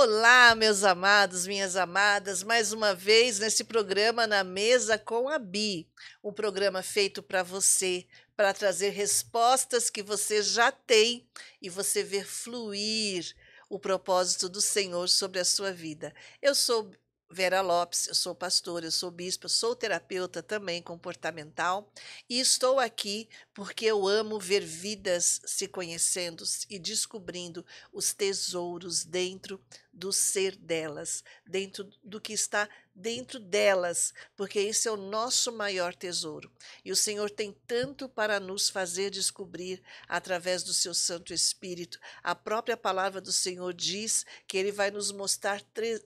Olá, meus amados, minhas amadas, mais uma vez nesse programa Na Mesa com a Bi, um programa feito para você, para trazer respostas que você já tem e você ver fluir o propósito do Senhor sobre a sua vida. Eu sou Vera Lopes, eu sou pastora, eu sou bispa, sou terapeuta também comportamental e estou aqui porque eu amo ver vidas se conhecendo e descobrindo os tesouros dentro do ser delas, dentro do que está dentro delas, porque esse é o nosso maior tesouro. E o Senhor tem tanto para nos fazer descobrir através do seu Santo Espírito. A própria palavra do Senhor diz que ele vai nos mostrar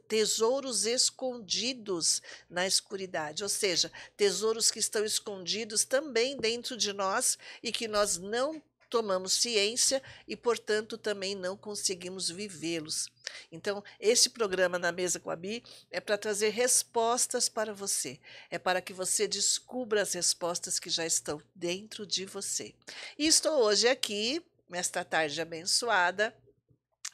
tesouros escondidos na escuridade, ou seja, tesouros que estão escondidos também dentro de nós e que nós não tomamos ciência e, portanto, também não conseguimos vivê-los. Então, esse programa Na Mesa com a Bi é para trazer respostas para você, é para que você descubra as respostas que já estão dentro de você. E estou hoje aqui, nesta tarde abençoada,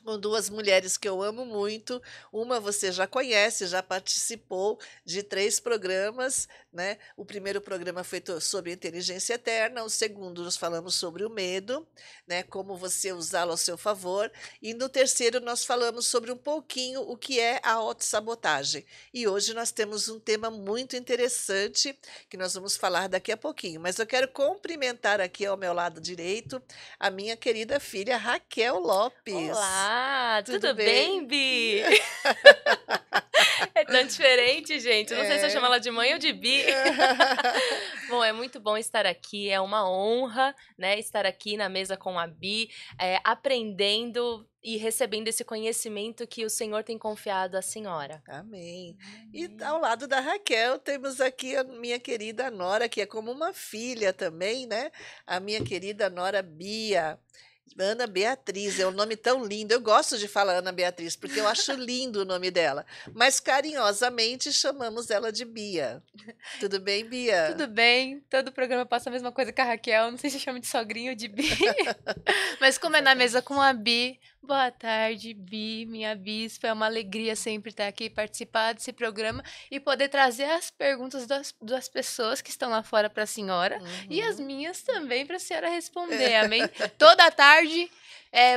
com duas mulheres que eu amo muito. Uma você já conhece, já participou de 3 programas, né? O primeiro programa foi sobre inteligência eterna, o segundo nós falamos sobre o medo, né? Como você usá-lo ao seu favor, e no terceiro nós falamos sobre um pouquinho o que é a autossabotagem. E hoje nós temos um tema muito interessante que nós vamos falar daqui a pouquinho, mas eu quero cumprimentar aqui ao meu lado direito a minha querida filha Raquel Lopes. Olá, Tudo tudo bem? bem, Bi? É tão diferente, gente. Eu não sei se eu chamo É. ela de mãe ou de Bi. Bom, é muito bom estar aqui. É uma honra, né, estar aqui na mesa com a Bi, aprendendo e recebendo esse conhecimento que o Senhor tem confiado à senhora. Amém. E ao lado da Raquel temos aqui a minha querida Nora, que é como uma filha também, né? A minha querida Nora Bia. Ana Beatriz, é um nome tão lindo. Eu gosto de falar Ana Beatriz, porque eu acho lindo o nome dela. Mas carinhosamente chamamos ela de Bia. Tudo bem, Bia? Tudo bem, todo programa passa a mesma coisa com a Raquel. Não sei se chama de sogrinho ou de Bi. Mas como é na mesa com a Bi, boa tarde, Bi, minha bispa. É uma alegria sempre estar aqui, participar desse programa e poder trazer as perguntas das pessoas que estão lá fora para a senhora e as Uhum. minhas também para a senhora responder, amém? Toda tarde,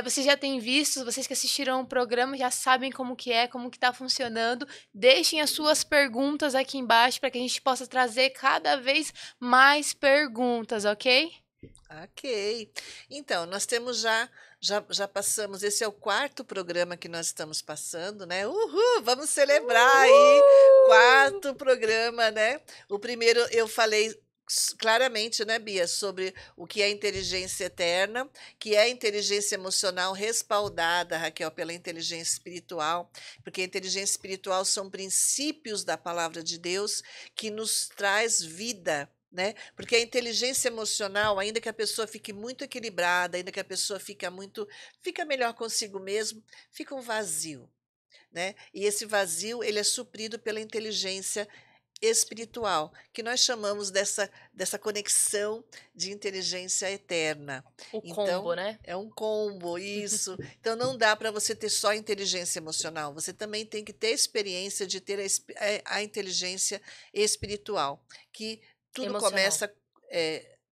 vocês já têm visto, vocês que assistiram o programa já sabem como que tá funcionando. Deixem as suas perguntas aqui embaixo para que a gente possa trazer cada vez mais perguntas, ok? Ok. Então, nós temos já passamos, esse é o 4º programa que nós estamos passando, né? Uhul! Vamos celebrar aí, Uhul! 4º programa, né? O primeiro eu falei claramente, né, Bia, sobre o que é inteligência eterna, que é inteligência emocional respaldada, Raquel, pela inteligência espiritual, porque a inteligência espiritual são princípios da palavra de Deus que nos traz vida, né? Porque a inteligência emocional, ainda que a pessoa fique muito equilibrada, ainda que a pessoa fica melhor consigo mesmo, fica um vazio, né? E esse vazio, ele é suprido pela inteligência espiritual, que nós chamamos dessa conexão de inteligência eterna. O combo, Então, né? é um combo, isso. Então, não dá para você ter só inteligência emocional, você também tem que ter experiência de ter a inteligência espiritual, que tudo Emocional. começa.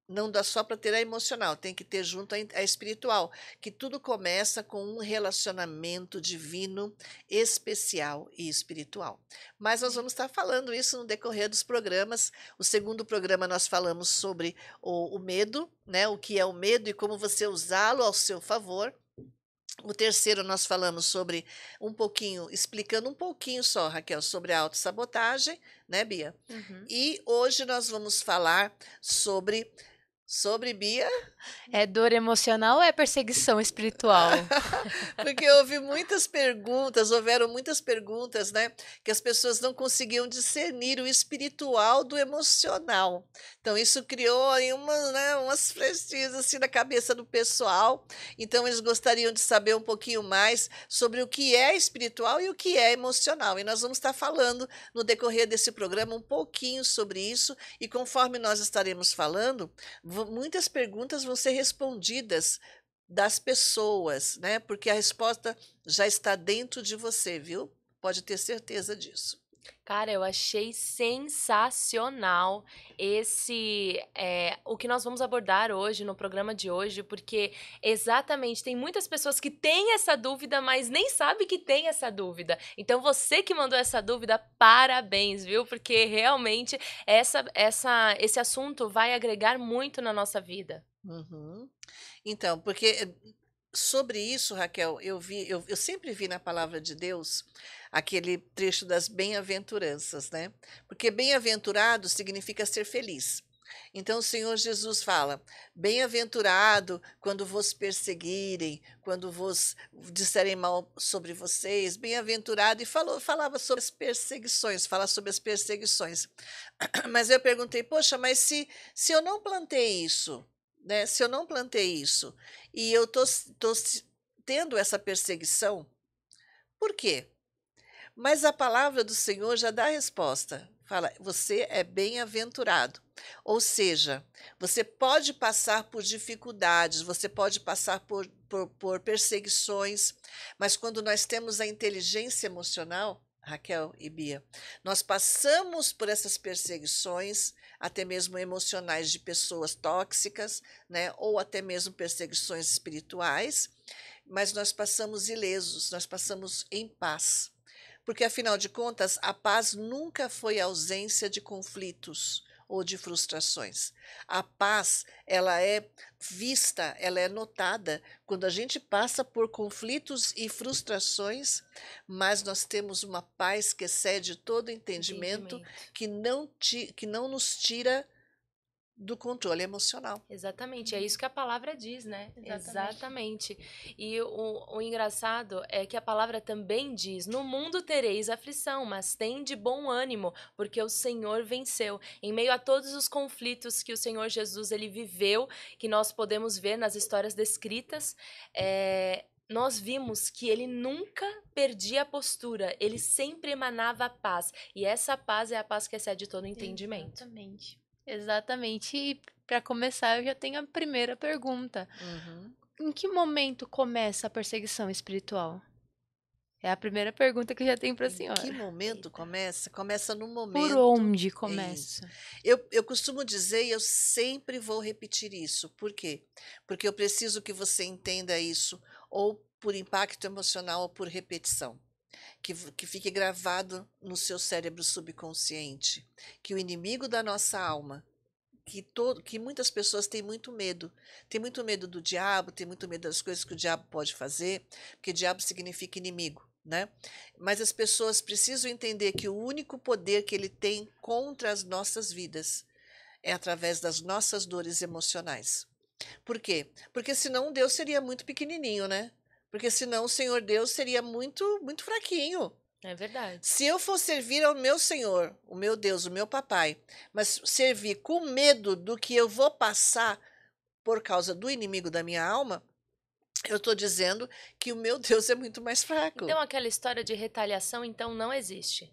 Não dá só para ter a emocional, tem que ter junto a espiritual, que tudo começa com um relacionamento divino, especial e espiritual. Mas nós vamos estar falando isso no decorrer dos programas. O segundo programa nós falamos sobre o medo, né? O que é o medo e como você usá-lo ao seu favor. O terceiro nós falamos sobre explicando um pouquinho só, Raquel, sobre a autossabotagem, né, Bia? Uhum. E hoje nós vamos falar sobre Bia. É dor emocional ou é perseguição espiritual? Porque houveram muitas perguntas, né, que as pessoas não conseguiam discernir o espiritual do emocional. Então isso criou aí umas frestinhas assim na cabeça do pessoal. Então eles gostariam de saber um pouquinho mais sobre o que é espiritual e o que é emocional. E nós vamos estar falando no decorrer desse programa um pouquinho sobre isso, e conforme nós estaremos falando, muitas perguntas vão ser respondidas das pessoas, né? Porque a resposta já está dentro de você, viu? Pode ter certeza disso. Cara, eu achei sensacional o que nós vamos abordar hoje no programa de hoje, porque exatamente tem muitas pessoas que têm essa dúvida, mas nem sabe que tem essa dúvida. Então você que mandou essa dúvida, parabéns, viu? Porque realmente esse assunto vai agregar muito na nossa vida. Uhum. Então, porque sobre isso, Raquel, eu sempre vi na palavra de Deus aquele trecho das bem-aventuranças, né? Porque bem-aventurado significa ser feliz. Então o Senhor Jesus fala: bem-aventurado quando vos perseguirem, quando vos disserem mal sobre vocês, bem-aventurado, e falava sobre as perseguições, fala sobre as perseguições. Mas eu perguntei, poxa, mas se eu não plantei isso, né? Se eu não plantei isso e eu tendo essa perseguição, por quê? Mas a palavra do Senhor já dá a resposta. Fala, você é bem-aventurado. Ou seja, você pode passar por dificuldades, você pode passar por perseguições, mas quando nós temos a inteligência emocional, Raquel e Bia, nós passamos por essas perseguições, até mesmo emocionais de pessoas tóxicas, né? Ou até mesmo perseguições espirituais, mas nós passamos ilesos, nós passamos em paz. Porque, afinal de contas, a paz nunca foi ausência de conflitos ou de frustrações. A paz, ela é vista, ela é notada quando a gente passa por conflitos e frustrações, mas nós temos uma paz que excede todo entendimento, Entendimento. que não nos tira do controle emocional. Exatamente, é isso que a palavra diz, né? Exatamente. Exatamente. E o engraçado é que a palavra também diz: no mundo tereis aflição, mas tende bom ânimo, porque o Senhor venceu. Em meio a todos os conflitos que o Senhor Jesus ele viveu, que nós podemos ver nas histórias descritas, nós vimos que ele nunca perdia a postura, ele sempre emanava a paz. E essa paz é a paz que excede todo entendimento. Exatamente. Exatamente. E para começar, eu já tenho a primeira pergunta. Uhum. Em que momento começa a perseguição espiritual? É a primeira pergunta que eu já tenho para a Em que senhora. momento Eita. começa? Começa no Por momento. onde É isso. começa? Eu costumo dizer, e eu sempre vou repetir isso. Por quê? Porque eu preciso que você entenda isso, ou por impacto emocional, ou por repetição. Que fique gravado no seu cérebro subconsciente. Que o inimigo da nossa alma, que muitas pessoas têm muito medo. Tem muito medo do diabo, tem muito medo das coisas que o diabo pode fazer, porque diabo significa inimigo, né? Mas as pessoas precisam entender que o único poder que ele tem contra as nossas vidas é através das nossas dores emocionais. Por quê? Porque senão Deus seria muito pequenininho, né? Porque senão o Senhor Deus seria muito fraquinho. É verdade. Se eu for servir ao meu Senhor, o meu Deus, o meu papai, mas servir com medo do que eu vou passar por causa do inimigo da minha alma, eu estou dizendo que o meu Deus é muito mais fraco. Então aquela história de retaliação, então, não existe.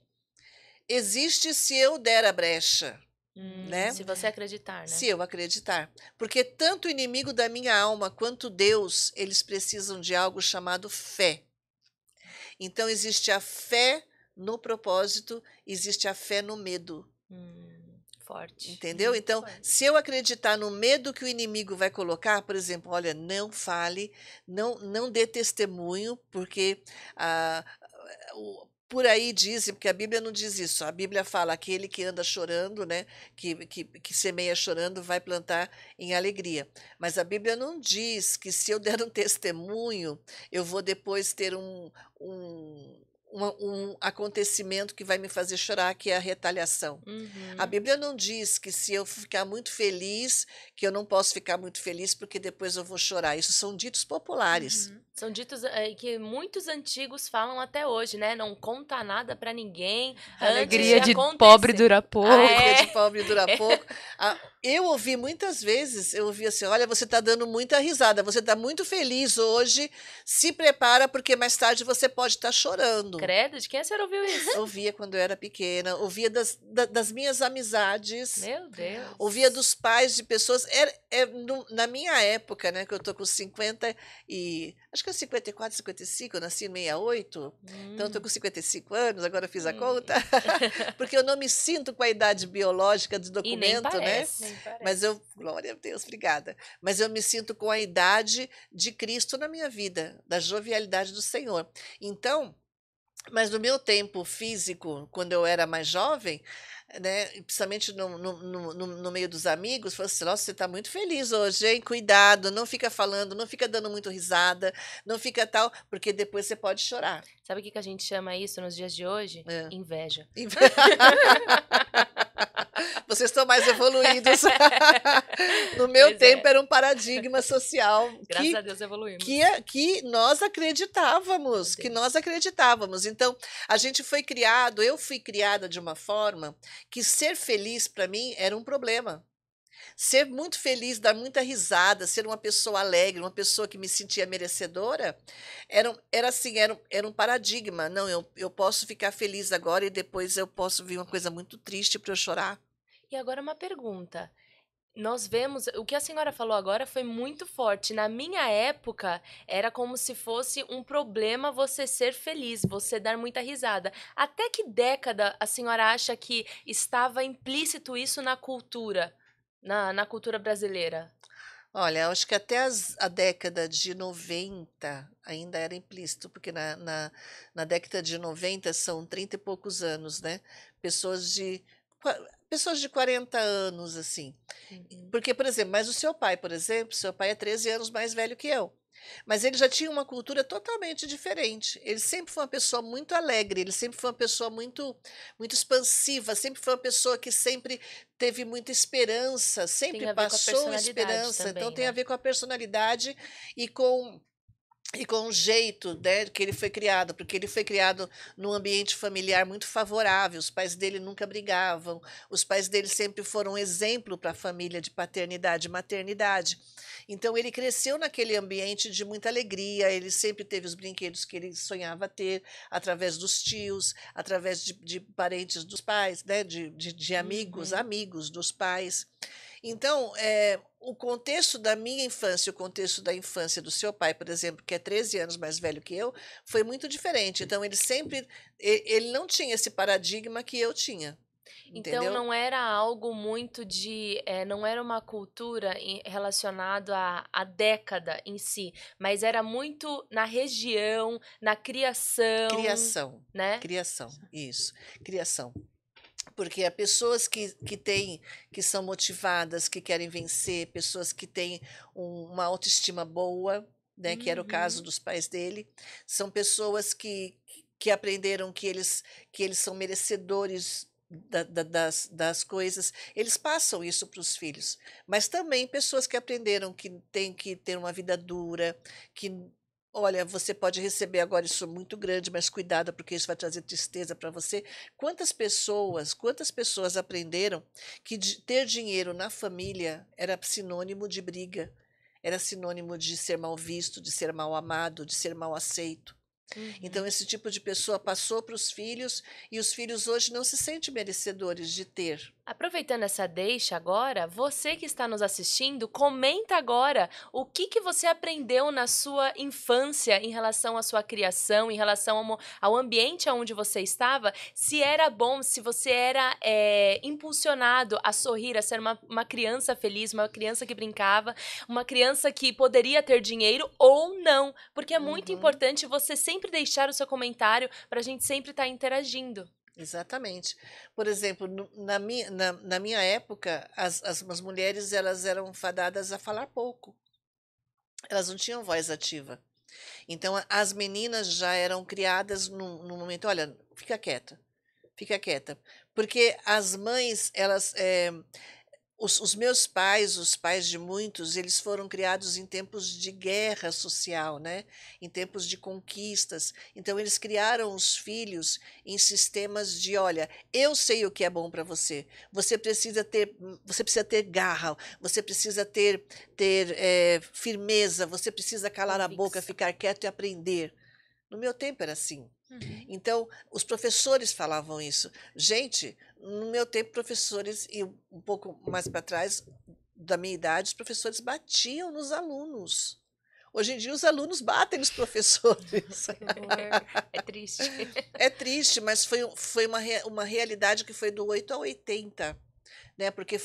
Existe se eu der a brecha, né? Se você acreditar, né? Se eu acreditar. Porque tanto o inimigo da minha alma quanto Deus, eles precisam de algo chamado fé. Então existe a fé no propósito, existe a fé no medo. Forte. Entendeu? Então, Forte. se eu acreditar no medo que o inimigo vai colocar, por exemplo, olha, não fale, não dê testemunho, porque por aí dizem, porque a Bíblia não diz isso, a Bíblia fala aquele que anda chorando, né, que semeia chorando, vai plantar em alegria. Mas a Bíblia não diz que se eu der um testemunho, eu vou depois ter um acontecimento que vai me fazer chorar, que é a retaliação. A Bíblia não diz que se eu ficar muito feliz, que eu não posso ficar muito feliz porque depois eu vou chorar. Isso são ditos populares. São ditos que muitos antigos falam até hoje, né? Não conta nada pra ninguém Alegria antes de acontecer. pobre dura pouco. Alegria de pobre dura pouco. Eu ouvi muitas vezes, eu ouvi assim, olha, você está dando muita risada, você está muito feliz hoje, se prepara porque mais tarde você pode estar chorando. Credo, de quem a senhora ouviu isso? Ouvia quando eu era pequena, ouvia das minhas amizades. Meu Deus. Ouvia dos pais de pessoas. Na minha época, né, que eu tô com 50 e. Acho que é 54, 55, eu nasci em 68. Então, eu tô com 55 anos, agora eu fiz a conta. Porque eu não me sinto com a idade biológica do E nem documento, né? parece. Nem parece. Mas eu. Glória a Deus, obrigada. Mas eu me sinto com a idade de Cristo na minha vida, da jovialidade do Senhor. Então. Mas no meu tempo físico, quando eu era mais jovem, né, principalmente no meio dos amigos, falou assim: nossa, você está muito feliz hoje, hein? Cuidado, não fica falando, não fica dando muito risada, não fica tal, porque depois você pode chorar. Sabe o que a gente chama isso nos dias de hoje? É. Inveja. Vocês estão mais evoluídos. No meu Pois tempo é. era um paradigma social Graças a Deus evoluímos. que nós acreditávamos, que nós acreditávamos. Então, eu fui criada de uma forma que ser feliz para mim era um problema. Ser muito feliz, dar muita risada, ser uma pessoa alegre, uma pessoa que me sentia merecedora, era um paradigma. Não, eu posso ficar feliz agora e depois eu posso vir uma coisa muito triste para eu chorar. E agora uma pergunta. Nós vemos, o que a senhora falou agora foi muito forte. Na minha época, era como se fosse um problema você ser feliz, você dar muita risada. Até que década a senhora acha que estava implícito isso na cultura, na cultura brasileira? Olha, acho que até a década de 90 ainda era implícito, porque na década de 90 são 30 e poucos anos, né? Pessoas de, pessoas de 40 anos, assim. Porque, por exemplo, mas o seu pai, por exemplo, seu pai é 13 anos mais velho que eu. Mas ele já tinha uma cultura totalmente diferente. Ele sempre foi uma pessoa muito alegre, ele sempre foi uma pessoa muito expansiva, sempre foi uma pessoa que sempre teve muita esperança, Tem sempre a ver com a passou personalidade esperança. Então também, tem a né? ver com a personalidade e com o jeito, né, que ele foi criado, porque ele foi criado num ambiente familiar muito favorável. Os pais dele nunca brigavam, os pais dele sempre foram um exemplo para a família de paternidade e maternidade. Então ele cresceu naquele ambiente de muita alegria, ele sempre teve os brinquedos que ele sonhava ter, através dos tios, através de parentes dos pais, né, de amigos dos pais. Então, o contexto da minha infância, o contexto da infância do seu pai, por exemplo, que é 13 anos mais velho que eu, foi muito diferente. Então, ele não tinha esse paradigma que eu tinha, Então entendeu? não era algo muito não era uma cultura relacionado à década em si, mas era muito na região, na criação, Criação, né? isso, criação. Porque há pessoas que são motivadas, que querem vencer, pessoas que têm uma autoestima boa, né, que era o caso dos pais dele, são pessoas que aprenderam que eles são merecedores das coisas, eles passam isso para os filhos. Mas também pessoas que aprenderam que tem que ter uma vida dura, que olha, você pode receber agora isso muito grande, mas cuidado, porque isso vai trazer tristeza para você. Quantas pessoas aprenderam que ter dinheiro na família era sinônimo de briga, era sinônimo de ser mal visto, de ser mal amado, de ser mal aceito. Então, esse tipo de pessoa passou para os filhos e os filhos hoje não se sentem merecedores de ter. Aproveitando essa deixa agora, você que está nos assistindo, comenta agora o que você aprendeu na sua infância em relação à sua criação, em relação ao ambiente onde você estava, se era bom, se você era impulsionado a sorrir, a ser uma criança feliz, uma criança que brincava, uma criança que poderia ter dinheiro ou não, porque é muito importante você sempre deixar o seu comentário para a gente sempre estar interagindo. Exatamente. Por exemplo, na minha época, as mulheres elas eram fadadas a falar pouco. Elas não tinham voz ativa. Então, as meninas já eram criadas no momento, olha, fica quieta, fica quieta. Porque as mães, os meus pais, os pais de muitos, eles foram criados em tempos de guerra social, né? Em tempos de conquistas. Então, eles criaram os filhos em sistemas de, olha, eu sei o que é bom para você. Você precisa ter garra, você precisa ter firmeza, você precisa calar a boca, Convicção. ficar quieto e aprender. No meu tempo era assim. Uhum. Então, os professores falavam isso. Gente, no meu tempo, professores, e um pouco mais para trás da minha idade, os professores batiam nos alunos. Hoje em dia, os alunos batem nos professores. Que horror. É triste. É triste, mas foi uma realidade que foi do 8 ao 80, né? Porque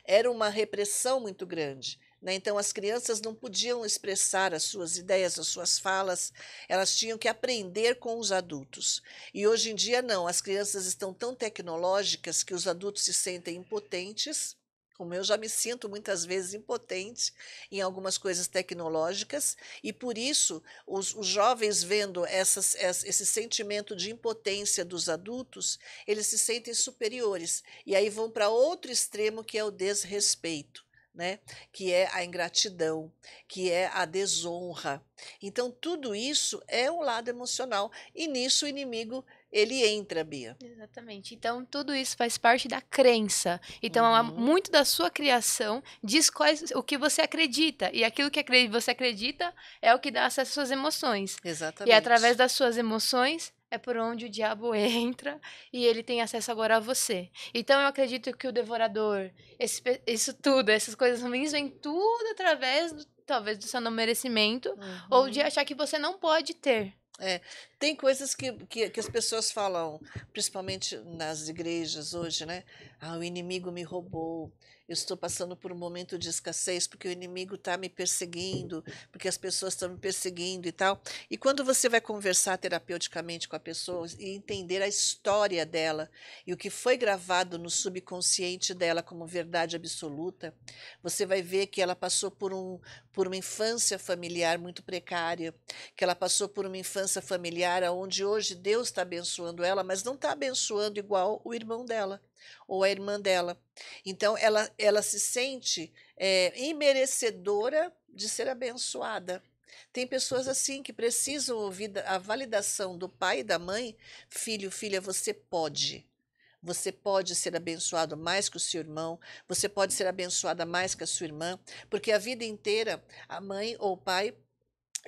era uma repressão muito grande. Né? Então, as crianças não podiam expressar as suas ideias, as suas falas, elas tinham que aprender com os adultos. E hoje em dia, não, as crianças estão tão tecnológicas que os adultos se sentem impotentes, como eu já me sinto muitas vezes impotente em algumas coisas tecnológicas, e por isso os jovens vendo esse sentimento de impotência dos adultos, eles se sentem superiores, e aí vão para outro extremo que é o desrespeito. Né? Que é a ingratidão, que é a desonra. Então, tudo isso é um lado emocional, e nisso o inimigo ele entra, Bia. Exatamente. Então, tudo isso faz parte da crença. Então, Uhum, muito da sua criação diz o que você acredita. E aquilo que você acredita é o que dá acesso às suas emoções. E através exatamente. das suas emoções é por onde o diabo entra e ele tem acesso agora a você. Então, eu acredito que o devorador, isso tudo, essas coisas ruins, vem tudo através, talvez, do seu não merecimento ou de Uhum. achar que você não pode ter. É, tem coisas que as pessoas falam, principalmente nas igrejas hoje, né? Ah, o inimigo me roubou, eu estou passando por um momento de escassez porque o inimigo está me perseguindo, porque as pessoas estão me perseguindo e tal. E quando você vai conversar terapeuticamente com a pessoa e entender a história dela e o que foi gravado no subconsciente dela como verdade absoluta, você vai ver que ela passou por uma infância familiar muito precária, que ela passou por uma infância familiar onde hoje Deus está abençoando ela, mas não está abençoando igual o irmão dela ou a irmã dela. Então, ela se sente imerecedora de ser abençoada. Tem pessoas assim que precisam ouvir a validação do pai e da mãe: filho, filha, você pode. Você pode ser abençoado mais que o seu irmão, você pode ser abençoada mais que a sua irmã, porque a vida inteira a mãe ou o pai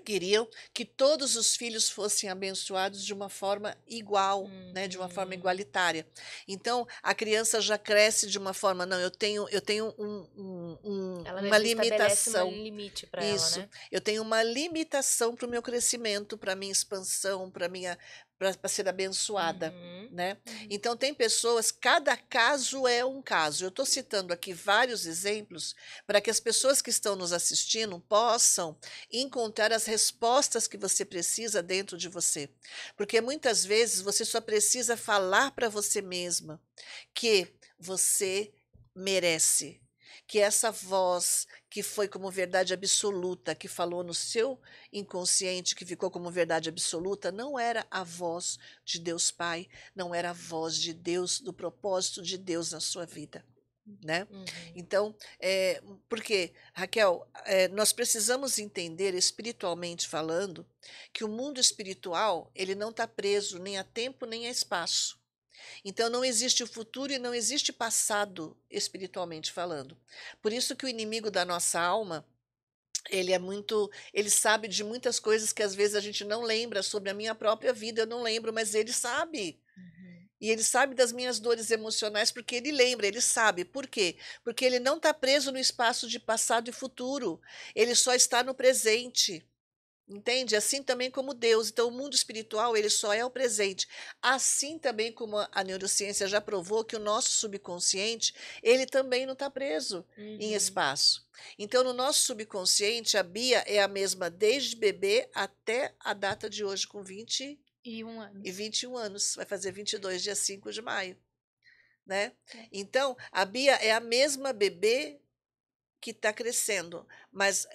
queriam que todos os filhos fossem abençoados de uma forma igual, né, de uma forma Uhum. igualitária. Então, a criança já cresce de uma forma, não, eu tenho Ela uma mesma estabelece um limitação. limite para ela, Isso, né? eu tenho uma limitação para o meu crescimento, para a minha expansão, para ser abençoada. Uhum. Né? Uhum. Então, tem pessoas, cada caso é um caso. Eu estou citando aqui vários exemplos para que as pessoas que estão nos assistindo possam encontrar as respostas que você precisa dentro de você. Porque muitas vezes você só precisa falar para você mesma que você merece. Que essa voz que foi como verdade absoluta, que falou no seu inconsciente, que ficou como verdade absoluta, não era a voz de Deus Pai, não era a voz de Deus, do propósito de Deus na sua vida. Né? Uhum. Então, porque, Raquel, nós precisamos entender, espiritualmente falando, que o mundo espiritual ele não está preso nem a tempo nem a espaço. Então, não existe o futuro e não existe passado, espiritualmente falando. Por isso que o inimigo da nossa alma, ele sabe de muitas coisas que às vezes a gente não lembra. Sobre a minha própria vida, eu não lembro, mas ele sabe. Uhum. E ele sabe das minhas dores emocionais porque ele lembra, ele sabe. Por quê? Porque ele não está preso no espaço de passado e futuro. Ele só está no presente. Entende? Assim também como Deus. Então, o mundo espiritual, ele só é o presente. Assim também como a neurociência já provou que o nosso subconsciente, ele também não está preso em Uhum. espaço. Então, no nosso subconsciente, a Bia é a mesma desde bebê até a data de hoje, com 20 E 1 ano. e 21 anos. Vai fazer 22, dia 5 de maio. Né? É. Então, a Bia é a mesma bebê que está crescendo, mas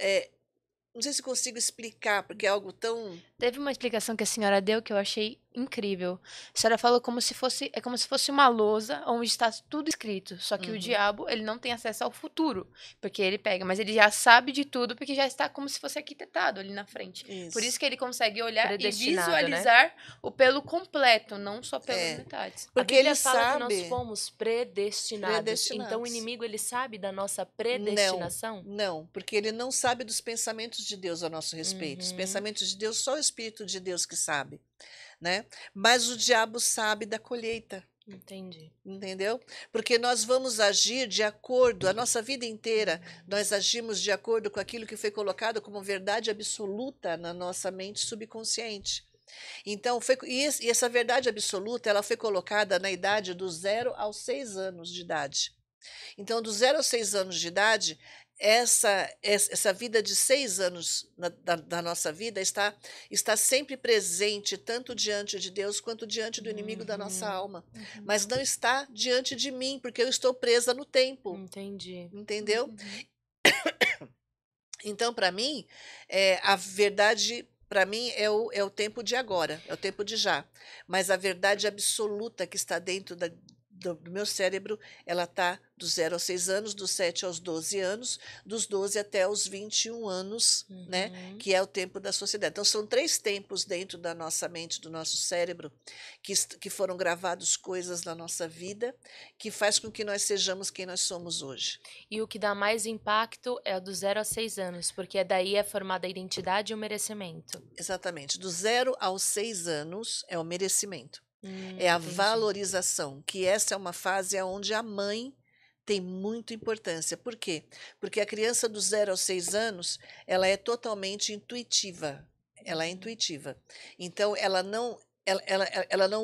não sei se consigo explicar, porque é algo tão. Teve uma explicação que a senhora deu que eu achei incrível. A senhora falou como se fosse, é como se fosse uma lousa onde está tudo escrito. Só que o Uhum. diabo, ele não tem acesso ao futuro, porque ele pega, mas ele já sabe de tudo, porque já está como se fosse arquitetado ali na frente. Por isso Isso. que ele consegue olhar e Predestinado, né? visualizar o pelo completo, não só pelas É. metades. A Porque Bíblia ele fala que nós sabe. fomos predestinados. Então o Predestinados. inimigo ele sabe da nossa Não, predestinação? não, porque ele não sabe dos pensamentos de Deus a nosso respeito. Os Uhum. pensamentos de Deus, só o Espírito de Deus que sabe, né? Mas o diabo sabe da colheita, Entendi. entendeu? Porque nós vamos agir de acordo, a nossa vida inteira, nós agimos de acordo com aquilo que foi colocado como verdade absoluta na nossa mente subconsciente. Então, e essa verdade absoluta, ela foi colocada na idade dos 0 aos 6 anos de idade. Então, dos 0 aos 6 anos de idade, essa vida de 6 anos da nossa vida está sempre presente, tanto diante de Deus quanto diante do inimigo da nossa Uhum. alma. Mas não está diante de mim, porque eu estou presa no tempo. Entendi. Entendeu? Uhum. Então, para mim, a verdade. Para mim é o tempo de agora, é o tempo de já. Mas a verdade absoluta que está dentro do meu cérebro, ela está dos 0 aos 6 anos, dos 7 aos 12 anos, dos 12 até os 21 anos, né? Uhum. Que é o tempo da sociedade. Então, são 3 tempos dentro da nossa mente, do nosso cérebro, que foram gravados coisas na nossa vida, que faz com que nós sejamos quem nós somos hoje. E o que dá mais impacto é o do 0 a 6 anos, porque daí é formada a identidade e o merecimento. Exatamente. Do 0 aos 6 anos é o merecimento. É a Entendi. valorização, que essa é uma fase onde a mãe tem muita importância. Por quê? Porque a criança dos 0 aos 6 anos, ela é totalmente intuitiva. Ela é intuitiva. Então, ela não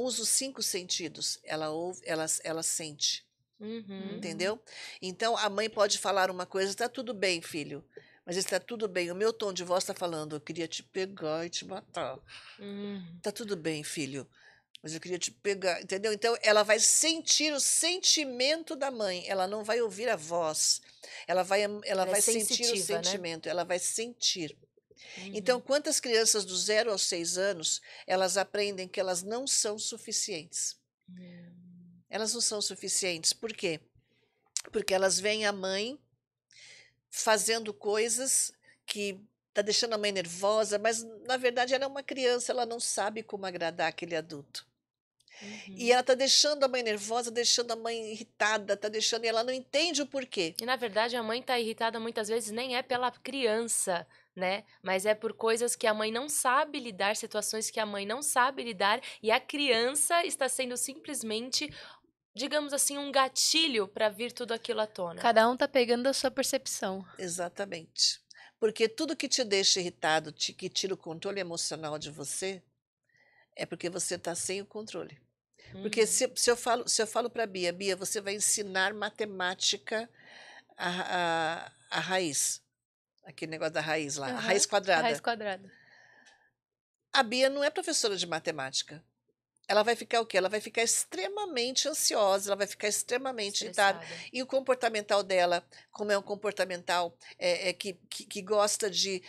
usa os 5 sentidos, ela ouve, ela sente, Uhum. entendeu? Então, a mãe pode falar uma coisa, está tudo bem, filho, mas está tudo bem. O meu tom de voz está falando, eu queria te pegar e te matar. Uhum. Tá tudo bem, filho, mas eu queria te pegar, entendeu? Então ela vai sentir o sentimento da mãe, ela não vai ouvir a voz, ela Ela é vai sentir o sensitiva, né? sentimento, ela vai sentir. Uhum. Então, quantas crianças do 0 aos 6 anos, elas aprendem que elas não são suficientes? Elas não são suficientes, por quê? Porque elas veem a mãe fazendo coisas que tá deixando a mãe nervosa, mas na verdade ela é uma criança, ela não sabe como agradar aquele adulto. E ela tá deixando a mãe nervosa, deixando a mãe irritada, tá deixando, e ela não entende o porquê. E na verdade a mãe tá irritada muitas vezes nem é pela criança, né? Mas é por coisas que a mãe não sabe lidar, situações que a mãe não sabe lidar, e a criança está sendo simplesmente, digamos assim, um gatilho para vir tudo aquilo à tona. Cada um tá pegando a sua percepção. Exatamente. Porque tudo que te deixa irritado, que tira o controle emocional de você, é porque você está sem o controle. Porque Uhum. se eu falo para Bia, Bia, você vai ensinar matemática a raiz. Aquele negócio da raiz lá, a raiz Aham. A quadrada. raiz quadrada. A Bia não é professora de matemática. Ela vai ficar o quê? Ela vai ficar extremamente ansiosa, ela vai ficar extremamente irritada. Estressada. E o comportamental dela, como é um comportamental que gosta de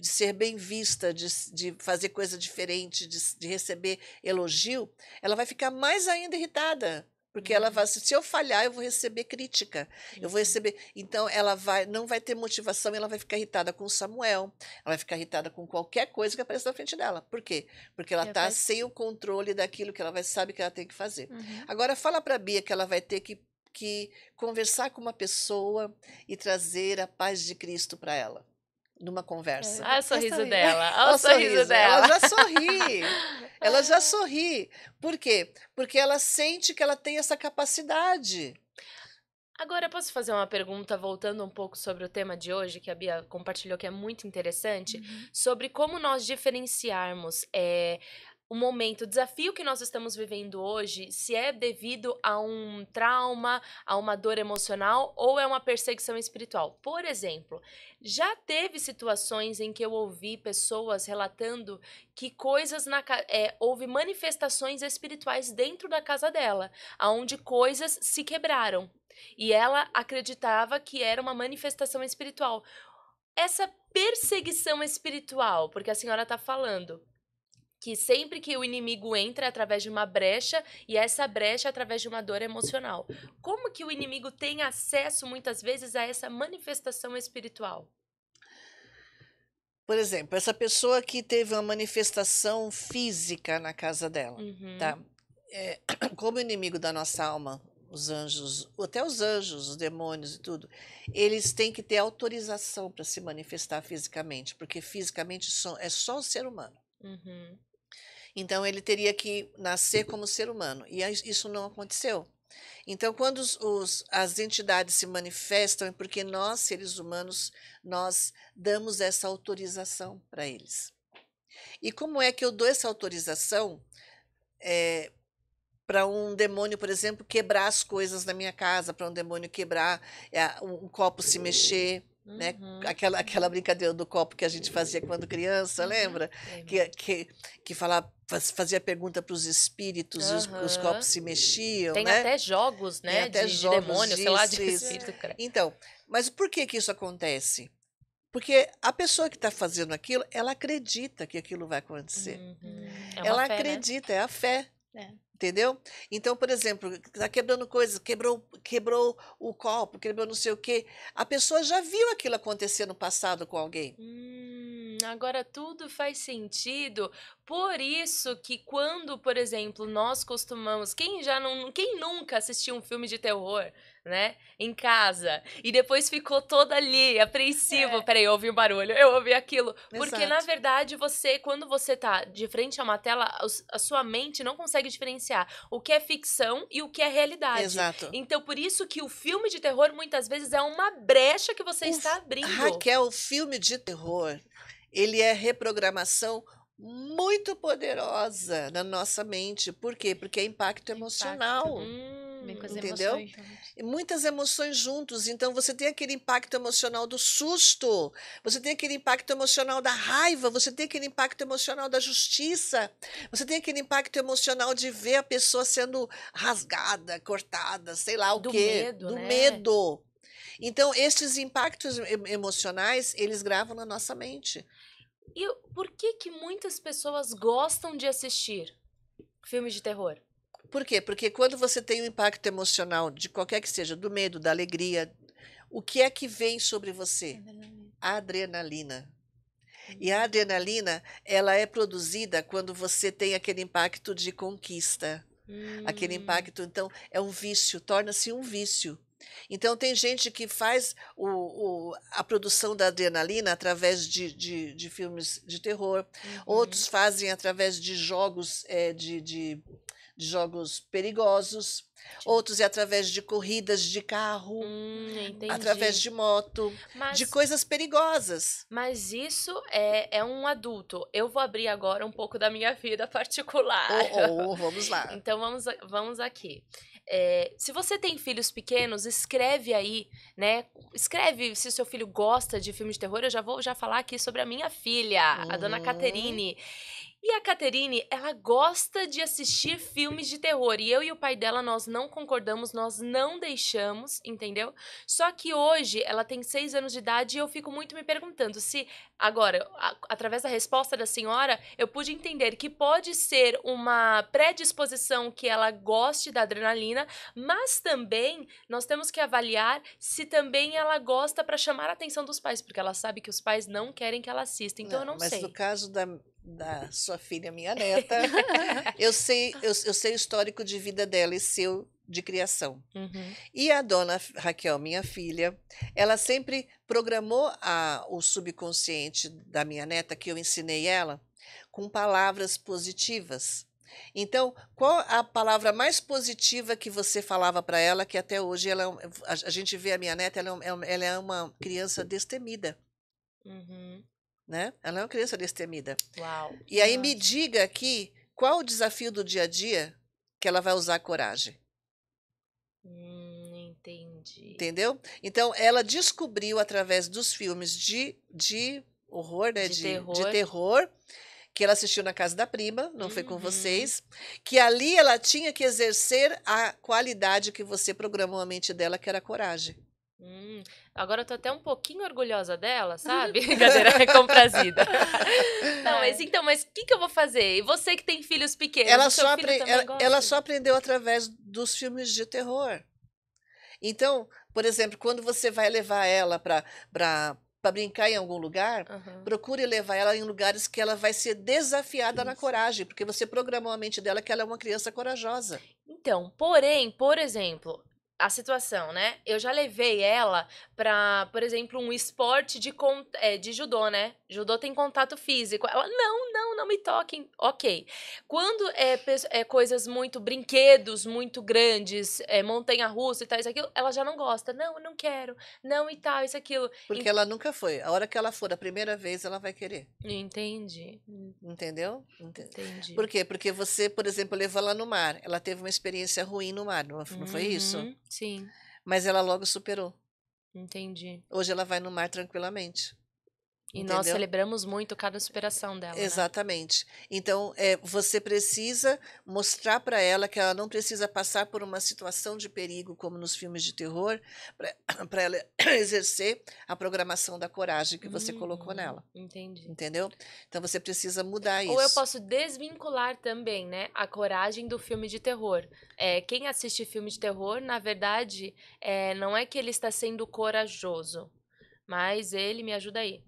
ser bem vista, de fazer coisa diferente, de receber elogio, ela vai ficar mais ainda irritada. Porque ela vai, se eu falhar, eu vou receber crítica. Eu vou receber. Então, não vai ter motivação e ela vai ficar irritada com o Samuel. Ela vai ficar irritada com qualquer coisa que apareça na frente dela. Por quê? Porque ela Já está faz- sem o controle daquilo que ela sabe que ela tem que fazer. Uhum. Agora, fala para a Bia que ela vai ter que conversar com uma pessoa e trazer a paz de Cristo para ela, numa conversa. Olha o sorriso sorrir. dela, olha Olha o sorriso dela. ela já sorri. Ela já sorri. Por quê? Porque ela sente que ela tem essa capacidade. Agora, posso fazer uma pergunta voltando um pouco sobre o tema de hoje, que a Bia compartilhou, que é muito interessante, sobre como nós diferenciarmos o momento, o desafio que nós estamos vivendo hoje, se é devido a um trauma, a uma dor emocional ou é uma perseguição espiritual. Por exemplo, já teve situações em que eu ouvi pessoas relatando que houve manifestações espirituais dentro da casa dela, onde coisas se quebraram. E ela acreditava que era uma manifestação espiritual. Essa perseguição espiritual, porque a senhora está falando, que sempre que o inimigo entra é através de uma brecha, e essa brecha é através de uma dor emocional. Como que o inimigo tem acesso, muitas vezes, a essa manifestação espiritual? Por exemplo, essa pessoa que teve uma manifestação física na casa dela, Uhum. tá? Como inimigo da nossa alma, os anjos, até os anjos, os demônios e tudo, eles têm que ter autorização para se manifestar fisicamente, porque fisicamente é só o ser humano. Uhum. Então ele teria que nascer como ser humano, e isso não aconteceu. Então, quando as entidades se manifestam, é porque nós, seres humanos, nós damos essa autorização para eles. E como é que eu dou essa autorização para um demônio, por exemplo, quebrar as coisas na minha casa, para um demônio quebrar um copo se mexer, né? Uhum. Aquela brincadeira do copo que a gente fazia quando criança, lembra? Lembro. Que fazia pergunta para os espíritos, e os Aham. copos se mexiam, Tem né? até jogos, Tem né, até de jogos demônio, sei lá, de disso, isso. espírito. Então, mas por que que isso acontece? Porque a pessoa que está fazendo aquilo, ela acredita que aquilo vai acontecer. É uma Ela fé, né? acredita, é a fé. É. Entendeu? Então, por exemplo, está quebrando coisas, quebrou o copo, quebrou não sei o quê. A pessoa já viu aquilo acontecer no passado com alguém. Agora tudo faz sentido. Por isso que quando, por exemplo, nós costumamos, quem nunca assistiu um filme de terror, né, em casa, e depois ficou todo ali, apreensivo, É. peraí, eu ouvi um barulho, eu ouvi aquilo, porque na Exato. verdade quando você tá de frente a uma tela, a sua mente não consegue diferenciar o que é ficção e o que é realidade. Exato. Então por isso que o filme de terror muitas vezes é uma brecha que você está abrindo. Raquel, o filme de terror, ele é reprogramação muito poderosa na nossa mente. Por quê? Porque é impacto emocional. Vem com as Entendeu? emoções juntos. E muitas emoções juntos. Então você tem aquele impacto emocional do susto, você tem aquele impacto emocional da raiva, você tem aquele impacto emocional da justiça, você tem aquele impacto emocional de ver a pessoa sendo rasgada, cortada, sei lá o Do quê, medo, do né? medo. Então, estes impactos emocionais, eles gravam na nossa mente. E por que muitas pessoas gostam de assistir filmes de terror? Por quê? Porque quando você tem um impacto emocional, de qualquer que seja, do medo, da alegria, o que é que vem sobre você? A adrenalina. E a adrenalina, ela é produzida quando você tem aquele impacto de conquista. Aquele impacto, então, é um vício, torna-se um vício. Então, tem gente que faz a produção da adrenalina através de filmes de terror, outros fazem através de jogos, de jogos perigosos, outros é através de corridas de carro, Entendi. através de moto, de coisas perigosas. Mas isso é um adulto. Eu vou abrir agora um pouco da minha vida particular. Vamos lá. Então vamos aqui. Se você tem filhos pequenos, escreve aí, né? Escreve se o seu filho gosta de filme de terror. Eu já vou falar aqui sobre a minha filha, a dona Caterine. E a Caterine, ela gosta de assistir filmes de terror. E eu e o pai dela, nós não concordamos, nós não deixamos, entendeu? Só que hoje, ela tem 6 anos de idade e eu fico muito me perguntando se... Agora, através da resposta da senhora, eu pude entender que pode ser uma predisposição que ela goste da adrenalina, mas também nós temos que avaliar se também ela gosta para chamar a atenção dos pais, porque ela sabe que os pais não querem que ela assista, então eu não mas sei. no caso da sua filha, minha neta, eu sei o histórico de vida dela e seu de criação. E a dona Raquel, minha filha, ela sempre programou o subconsciente da minha neta, que eu ensinei ela, com palavras positivas. Então, qual a palavra mais positiva que você falava para ela, que até hoje a gente vê a minha neta, ela é uma criança destemida. Né? Ela é uma criança destemida. Uau. E aí me diga aqui, qual o desafio do dia a dia que ela vai usar a coragem? Entendi. Entendeu? Então, ela descobriu através dos filmes de horror, né? De terror, que ela assistiu na casa da prima, não foi com vocês, que ali ela tinha que exercer a qualidade que você programou a mente dela, que era a coragem. Agora eu tô até um pouquinho orgulhosa dela, sabe? Brincadeira, é comprazida. Não, mas então, mas o que que eu vou fazer? E você que tem filhos pequenos, Ela o seu só, filho também ela gosta? só aprendeu através dos filmes de terror. Então, por exemplo, quando você vai levar ela para brincar em algum lugar, Aham. procure levar ela em lugares que ela vai ser desafiada na Isso. coragem, porque você programou a mente dela que ela é uma criança corajosa. Então, porém, por exemplo, a situação, né? Eu já levei ela pra, por exemplo, um esporte de judô, né? Judô tem contato físico. Ela, não me toquem. Ok. Quando é coisas muito, brinquedos muito grandes, montanha-russa e tal, isso, aquilo, ela já não gosta. Não, eu não quero. Não e tal, isso, aquilo. Porque ela nunca foi. A hora que ela for a primeira vez, ela vai querer. Entendi. Entendeu? Entendi. Por quê? Porque você, por exemplo, levou ela no mar. Ela teve uma experiência ruim no mar, não foi isso? Uhum, sim, Mas ela logo superou. entendi. Hoje ela vai no mar tranquilamente. E nós Entendeu? celebramos muito cada superação dela, né? Exatamente. Então, você precisa mostrar para ela que ela não precisa passar por uma situação de perigo, como nos filmes de terror, para ela exercer a programação da coragem que você colocou nela. Entendi. Entendeu? Então, você precisa mudar Ou eu isso. posso desvincular também, né, a coragem do filme de terror. Quem assiste filme de terror, na verdade, não é que ele está sendo corajoso, mas ele me ajuda aí.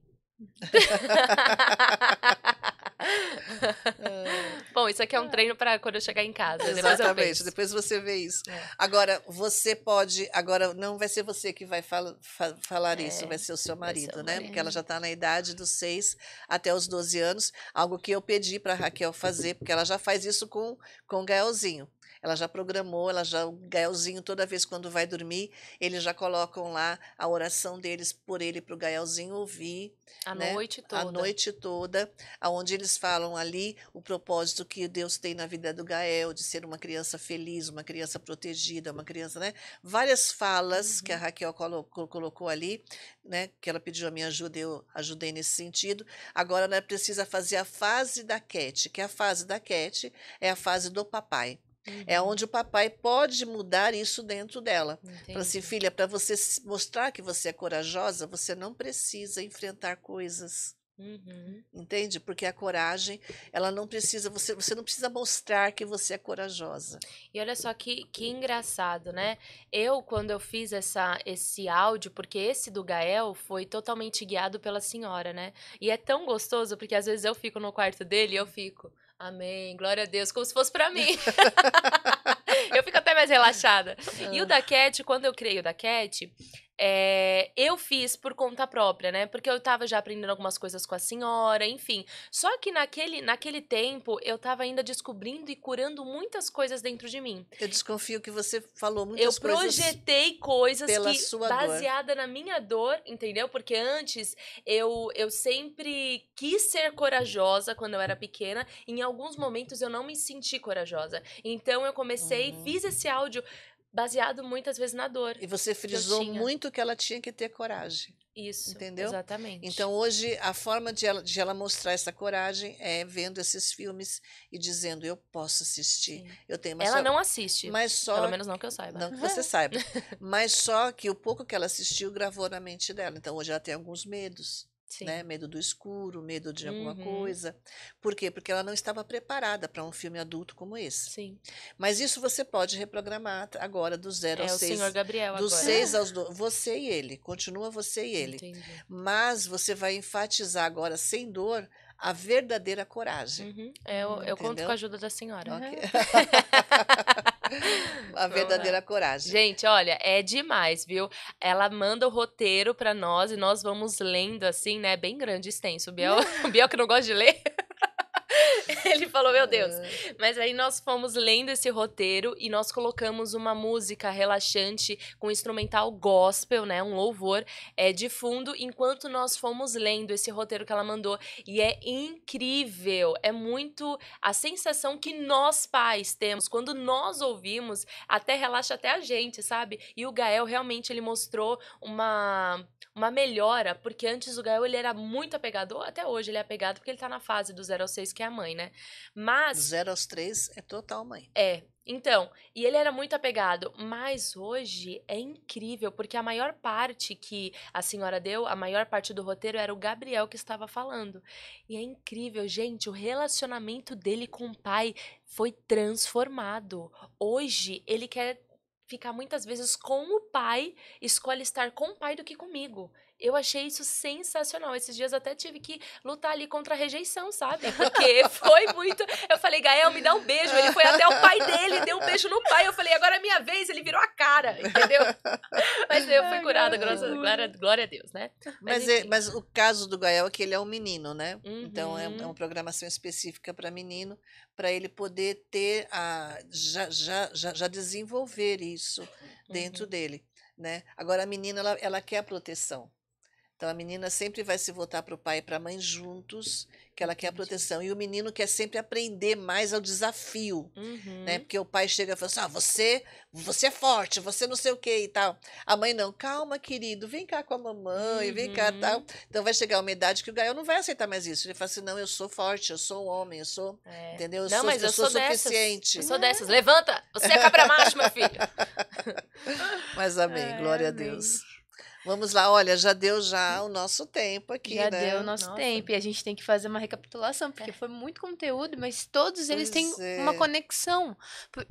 Bom, isso aqui é um treino para quando eu chegar em casa. Depois eu Exatamente, penso. depois você vê isso. É. Agora, você pode. Agora, não vai ser você que vai falar isso, É, vai ser o seu vai ser marido, o né? Porque ela marido. já está na idade dos 6 até os 12 anos, algo que eu pedi para a Raquel fazer, porque ela já faz isso com o Gaelzinho. Ela já programou, o Gaelzinho, toda vez quando vai dormir, eles já colocam lá a oração deles por ele, para o Gaelzinho ouvir, A né? noite A toda. noite toda, aonde eles falam ali o propósito que Deus tem na vida do Gael, de ser uma criança feliz, uma criança protegida, uma criança, né? Várias falas que a Raquel colocou ali, né? Que ela pediu a minha ajuda, eu ajudei nesse sentido. Agora ela precisa fazer a fase da Cat, que a fase da Cat é a fase do papai. É onde o papai pode mudar isso dentro dela. Fala assim, Entendi. filha, para você mostrar que você é corajosa, você não precisa enfrentar coisas. Uhum. Entende? Porque a coragem, ela não precisa, você não precisa mostrar que você é corajosa. E olha só que engraçado, né? Quando eu fiz esse áudio, porque esse do Gael foi totalmente guiado pela senhora, né? E é tão gostoso, porque às vezes eu fico no quarto dele e eu fico, amém, glória a Deus, como se fosse pra mim. Eu fico até mais relaxada. E o da Cat, quando eu criei o da Cat, eu fiz por conta própria, né? Porque eu tava já aprendendo algumas coisas com a senhora, enfim. Só que naquele tempo, eu tava ainda descobrindo e curando muitas coisas dentro de mim. Eu desconfio que você falou Eu muitas coisas projetei coisas pela que, sua dor. baseada na minha dor, entendeu? Porque antes eu sempre quis ser corajosa quando eu era pequena. Em alguns momentos eu não me senti corajosa. Então eu comecei, fiz esse áudio baseado muitas vezes na dor E você que eu frisou tinha. muito que ela tinha que ter coragem. Isso, Entendeu? exatamente. Então, hoje, a forma de ela mostrar essa coragem é vendo esses filmes e dizendo: eu posso assistir. Sim. Eu tenho, Ela não assiste, mas só, pelo menos não que eu saiba. não que você saiba, mas só que o pouco que ela assistiu gravou na mente dela. Então, hoje ela tem alguns medos. Né? Sim. Medo do escuro, medo de alguma Uhum. coisa. Por quê? Porque ela não estava preparada para um filme adulto como esse. Sim. Mas isso você pode reprogramar agora do 0 ao É o 6. senhor Gabriel Dos agora. 6 aos 12. Você e ele. Continua você e ele. Entendi. Mas você vai enfatizar agora, sem dor, a verdadeira coragem. Uhum. Eu conto Entendeu? com a ajuda da senhora. Ok. A verdadeira coragem. Gente, olha, é demais, viu? Ela manda o roteiro pra nós e nós vamos lendo assim, né? Bem grande, extenso. O Biel que não gosta de ler. Ele falou, meu Deus. Mas aí nós fomos lendo esse roteiro e nós colocamos uma música relaxante com instrumental gospel, né? Um louvor de fundo, enquanto nós fomos lendo esse roteiro que ela mandou. E é incrível. É muito a sensação que nós pais temos. Quando nós ouvimos, até relaxa até a gente, sabe? E o Gael realmente ele mostrou uma uma melhora, porque antes o Gael, ele era muito apegado, ou até hoje ele é apegado, porque ele tá na fase do 0 ao 6, que é a mãe, né? Do Mas 0 aos 3 é total mãe. então, e ele era muito apegado, mas hoje é incrível, porque a maior parte que a senhora deu, a maior parte do roteiro era o Gabriel que estava falando. E é incrível, gente, o relacionamento dele com o pai foi transformado. Hoje, ele quer ficar muitas vezes com o pai, escolhe estar com o pai do que comigo. Eu achei isso sensacional. Esses dias até tive que lutar ali contra a rejeição, sabe? Porque foi muito. Eu falei, Gael, me dá um beijo. Ele foi até o pai dele, deu um beijo no pai. Eu falei, agora é minha vez. Ele virou a cara, entendeu? Mas eu fui curada, glória a Deus, né? Mas o caso do Gael é que ele é um menino, né? Então é Uhum. uma programação específica para menino, para ele poder ter já desenvolver isso dentro dele, né? Agora a menina ela quer a proteção. Então a menina sempre vai se voltar para o pai e para a mãe juntos, que ela quer a Entendi. proteção. E o menino quer sempre aprender mais ao desafio, né? Uhum. Porque o pai chega e fala assim: você é forte, você não sei o que e tal. A mãe não, calma, querido, vem cá com a mamãe, vem cá tal. Uhum. Então vai chegar uma idade que o Gael não vai aceitar mais isso. Ele fala assim: não, eu sou forte, eu sou um homem, eu sou, entendeu? Não, mas Eu eu sou sou dessas. suficiente. Eu sou dessas. Levanta! Você é cabra macho, meu filho. Mas amém, Ai, glória a amém. Deus. Vamos lá, olha, já deu o nosso tempo aqui, Já né? deu o nosso Nossa. tempo e a gente tem que fazer uma recapitulação, porque foi muito conteúdo, mas todos eles têm Pois uma é. conexão.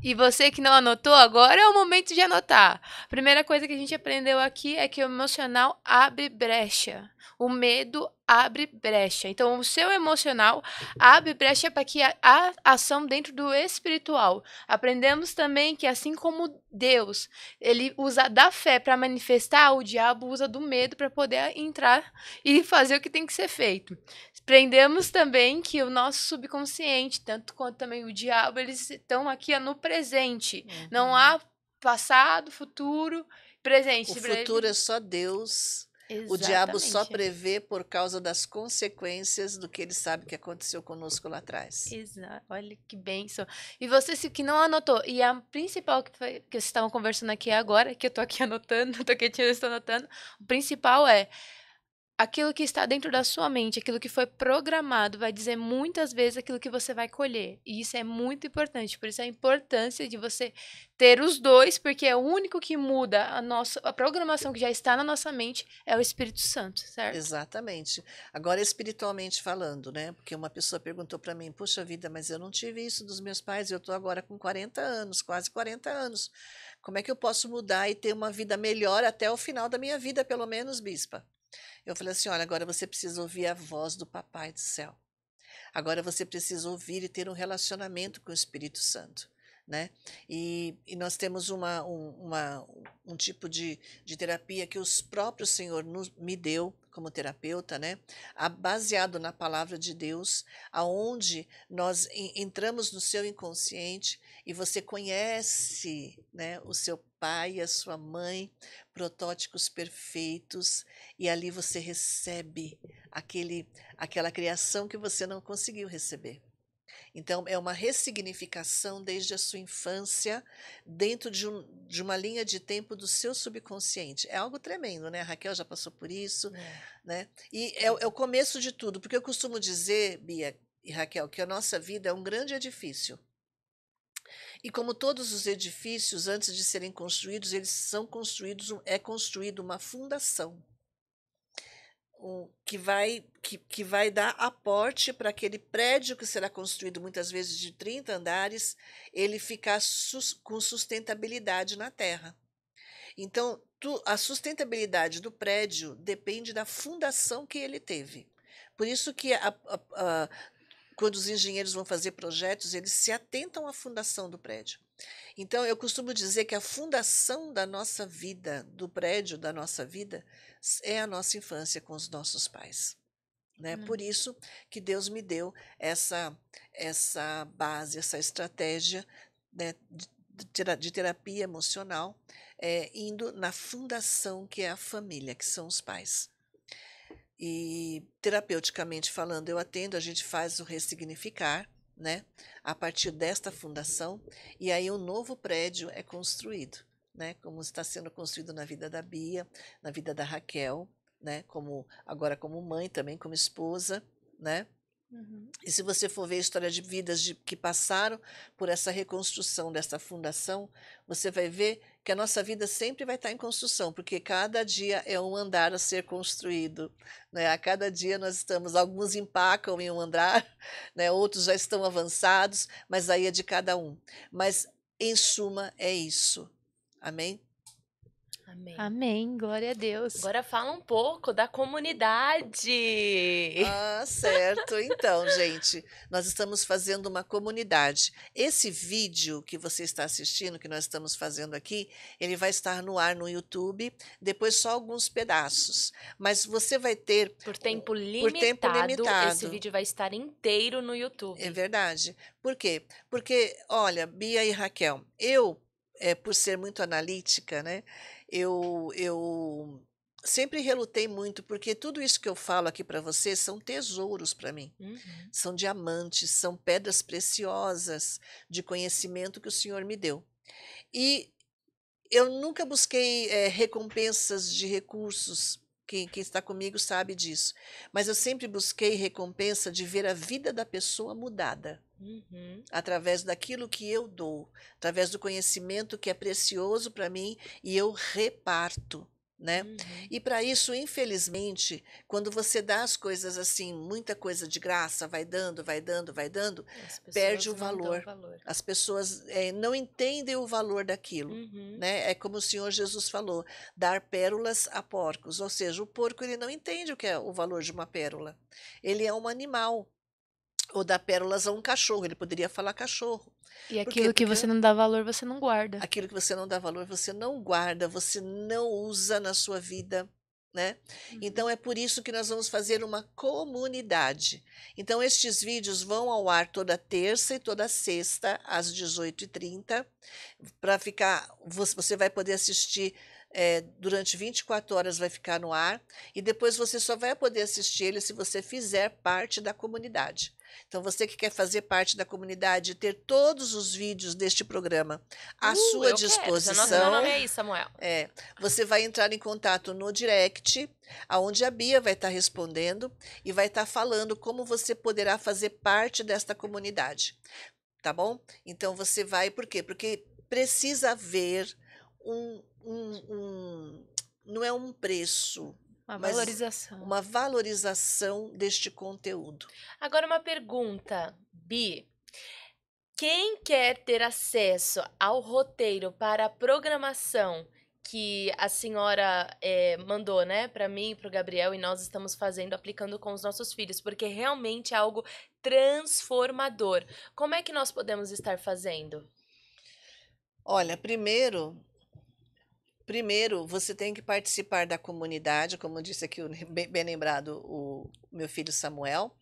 E você que não anotou, agora é o momento de anotar. A primeira coisa que a gente aprendeu aqui é que o emocional abre brecha. O medo abre brecha. Então, o seu emocional abre brecha para que há ação dentro do espiritual. Aprendemos também que, assim como Deus, ele usa da fé para manifestar, o diabo usa do medo para poder entrar e fazer o que tem que ser feito. Aprendemos também que o nosso subconsciente, tanto quanto também o diabo, eles estão aqui no presente. Não há passado, futuro, presente. O futuro é só Deus. O diabo só Exatamente. prevê por causa das consequências do que ele sabe que aconteceu conosco lá atrás. Exato. Olha que bênção. E você que não anotou, e a principal que vocês estavam conversando aqui agora, que eu tô aqui anotando, tô quietinha, eu estou anotando, o principal é aquilo que está dentro da sua mente, aquilo que foi programado, vai dizer muitas vezes aquilo que você vai colher. E isso é muito importante. Por isso a importância de você ter os dois, porque é o único que muda a programação que já está na nossa mente é o Espírito Santo, certo? Exatamente. Agora, espiritualmente falando, né? Porque uma pessoa perguntou para mim: puxa vida, mas eu não tive isso dos meus pais, eu estou agora com 40 anos, quase 40 anos. Como é que eu posso mudar e ter uma vida melhor até o final da minha vida, pelo menos, bispa? Eu falei assim: olha, agora você precisa ouvir a voz do Papai do céu. Agora você precisa ouvir e ter um relacionamento com o Espírito Santo, né? E nós temos um tipo de terapia que os próprios Senhor me deu como terapeuta, né? Baseado na palavra de Deus, aonde nós entramos no seu inconsciente e você conhece, né, o seu pai e a sua mãe, protótipos perfeitos, e ali você recebe aquela criação que você não conseguiu receber. Então, é uma ressignificação desde a sua infância, dentro de uma linha de tempo do seu subconsciente. É algo tremendo, né? A Raquel já passou por isso, né? E é o começo de tudo, porque eu costumo dizer, Bia e Raquel, que a nossa vida é um grande edifício. E como todos os edifícios, antes de serem construídos, eles são construídos, é construída uma fundação. Que vai dar aporte para aquele prédio que será construído muitas vezes de 30 andares, ele ficar com sustentabilidade na terra. Então, a sustentabilidade do prédio depende da fundação que ele teve. Por isso que quando os engenheiros vão fazer projetos, eles se atentam à fundação do prédio. Então, eu costumo dizer que a fundação da nossa vida, do prédio da nossa vida, é a nossa infância com os nossos pais. Né? Por isso que Deus me deu essa base, essa estratégia, né, de terapia emocional, indo na fundação que é a família, que são os pais. E, terapeuticamente falando, eu atendo, a gente faz o ressignificar, né, a partir desta fundação, e aí um novo prédio é construído, né, como está sendo construído na vida da Bia, na vida da Raquel, né? Agora como mãe também, como esposa, né? E se você for ver a história de vidas que passaram por essa reconstrução dessa fundação, você vai ver que a nossa vida sempre vai estar em construção, porque cada dia é um andar a ser construído, né? A cada dia alguns empacam em um andar, né? Outros já estão avançados, mas aí é de cada um. Mas, em suma, é isso. Amém? Amém. Amém, glória a Deus. Agora fala um pouco da comunidade. Ah, certo. Então, gente, nós estamos fazendo uma comunidade. Esse vídeo que você está assistindo, que nós estamos fazendo aqui, ele vai estar no ar no YouTube, depois só alguns pedaços. Mas você vai ter Por tempo por tempo limitado, limitado. esse vídeo vai estar inteiro no YouTube. É verdade. Por quê? Porque, olha, Bia e Raquel, por ser muito analítica, né? Eu sempre relutei muito, porque tudo isso que eu falo aqui para você são tesouros para mim. São diamantes, são pedras preciosas de conhecimento que o Senhor me deu. E eu nunca busquei recompensas de recursos. Quem está comigo sabe disso. Mas eu sempre busquei recompensa de ver a vida da pessoa mudada. Através daquilo que eu dou, através do conhecimento que é precioso para mim e eu reparto, né? E para isso, infelizmente, quando você dá as coisas assim, muita coisa de graça, vai dando, perde o valor. As pessoas não entendem o valor daquilo, né? É como o Senhor Jesus falou, dar pérolas a porcos, ou seja, o porco ele não entende o que é o valor de uma pérola. Ele é um animal. Ou dar pérolas a um cachorro, ele poderia falar cachorro. E aquilo que você não dá valor, você não guarda. Aquilo que você não dá valor, você não guarda, você não usa na sua vida, né? Então é por isso que nós vamos fazer uma comunidade. Então estes vídeos vão ao ar toda terça e toda sexta, às 18h30, para ficar, você vai poder assistir durante 24 horas vai ficar no ar, e depois você só vai poder assistir ele se você fizer parte da comunidade. Então, você que quer fazer parte da comunidade, ter todos os vídeos deste programa à sua disposição. Quero. Meu nome é aí, Samuel. Você vai entrar em contato no direct, onde a Bia vai estar respondendo e vai estar falando como você poderá fazer parte desta comunidade. Tá bom? Então, você vai... Por quê? Porque precisa haver não é um preço, uma valorização deste conteúdo. Agora uma pergunta, Bi. Quem quer ter acesso ao roteiro para a programação que a senhora mandou, né, para mim e para o Gabriel, e nós estamos fazendo, aplicando com os nossos filhos, porque realmente é algo transformador. Como é que nós podemos estar fazendo? Olha, primeiro você tem que participar da comunidade, como disse aqui, bem lembrado, o meu filho Samuel.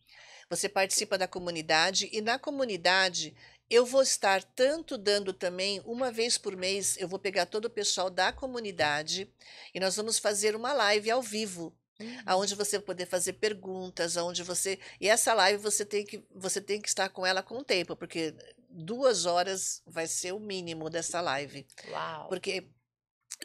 Você participa da comunidade e na comunidade eu vou estar tanto dando também, uma vez por mês, eu vou pegar todo o pessoal da comunidade e nós vamos fazer uma live ao vivo, onde você vai poder fazer perguntas, e essa live você tem que estar com ela com o tempo, porque 2 horas vai ser o mínimo dessa live. Uau! Porque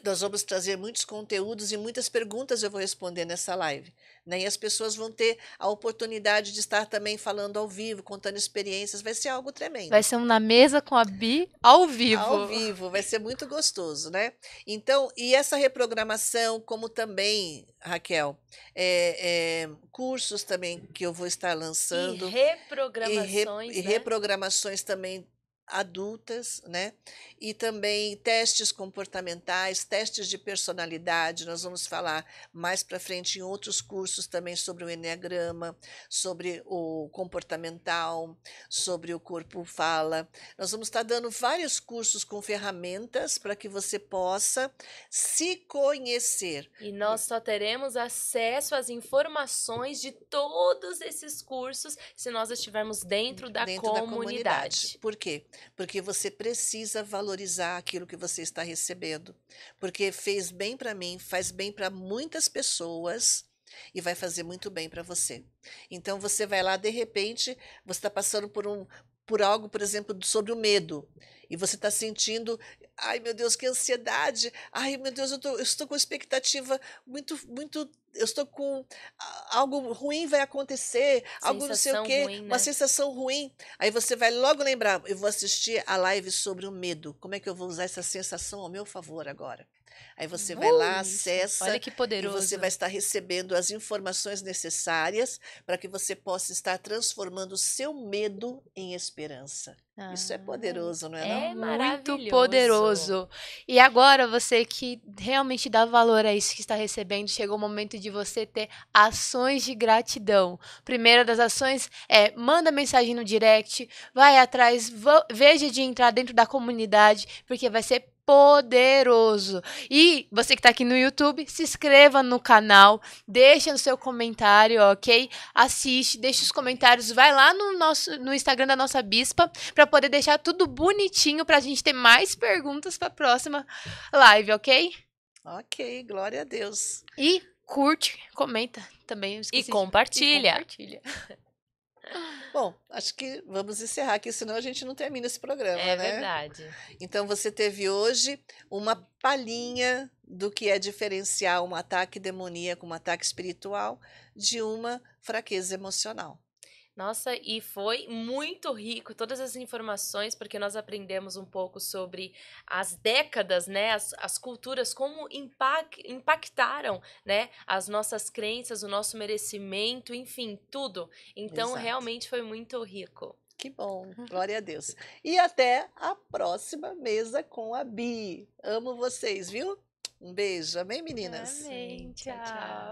nós vamos trazer muitos conteúdos e muitas perguntas eu vou responder nessa live, né? E as pessoas vão ter a oportunidade de estar também falando ao vivo, contando experiências, vai ser algo tremendo. Vai ser Na Mesa com a Bi ao vivo. Ao vivo, vai ser muito gostoso, né? Então, e essa reprogramação, como também, Raquel, cursos também que eu vou estar lançando. E reprogramações, e reprogramações também adultas, né? E também testes comportamentais, testes de personalidade. Nós vamos falar mais para frente em outros cursos também sobre o enneagrama, sobre o comportamental, sobre o corpo fala. Nós vamos estar dando vários cursos com ferramentas para que você possa se conhecer. E nós só teremos acesso às informações de todos esses cursos se nós estivermos dentro da comunidade. Por quê? Porque você precisa valorizar aquilo que você está recebendo. Porque fez bem para mim, faz bem para muitas pessoas e vai fazer muito bem para você. Então você vai lá, de repente, você está passando por algo, por exemplo, sobre o medo. E você está sentindo, ai meu Deus, que ansiedade, ai meu Deus, eu estou com expectativa muito eu estou com algo ruim vai acontecer, algo não sei o Sensação quê, ruim, uma né? sensação ruim. Aí você vai logo lembrar, eu vou assistir a live sobre o medo. Como é que eu vou usar essa sensação ao meu favor agora? Aí você vai lá, Isso. Olha acessa que e você poderoso. vai estar recebendo as informações necessárias para que você possa estar transformando o seu medo em esperança. Isso é poderoso, não é não? É Muito maravilhoso. poderoso. E agora, você que realmente dá valor a isso que está recebendo, chegou o momento de você ter ações de gratidão. Primeira das ações é manda mensagem no direct, vai atrás, veja de entrar dentro da comunidade, porque vai ser poderoso. E você que está aqui no YouTube, se inscreva no canal, deixa no seu comentário, ok? Assiste, deixa os comentários, vai lá no Instagram da nossa bispa para poder deixar tudo bonitinho para a gente ter mais perguntas para a próxima live, ok? Ok, glória a Deus. E curte, comenta também. Eu E esqueci compartilha. compartilha. Bom, acho que vamos encerrar aqui, senão a gente não termina esse programa, É né? verdade. Então você teve hoje uma palhinha do que é diferenciar um ataque demoníaco, um ataque espiritual, de uma fraqueza emocional. Nossa, e foi muito rico todas as informações, porque nós aprendemos um pouco sobre as décadas, né, as culturas, como impactaram, né, as nossas crenças, o nosso merecimento, enfim, tudo. Então, Exato. realmente foi muito rico. Que bom, glória a Deus. E até a próxima mesa com a Bi. Amo vocês, viu? Um beijo. Amém, meninas? Amém. Tchau, Tchau. tchau.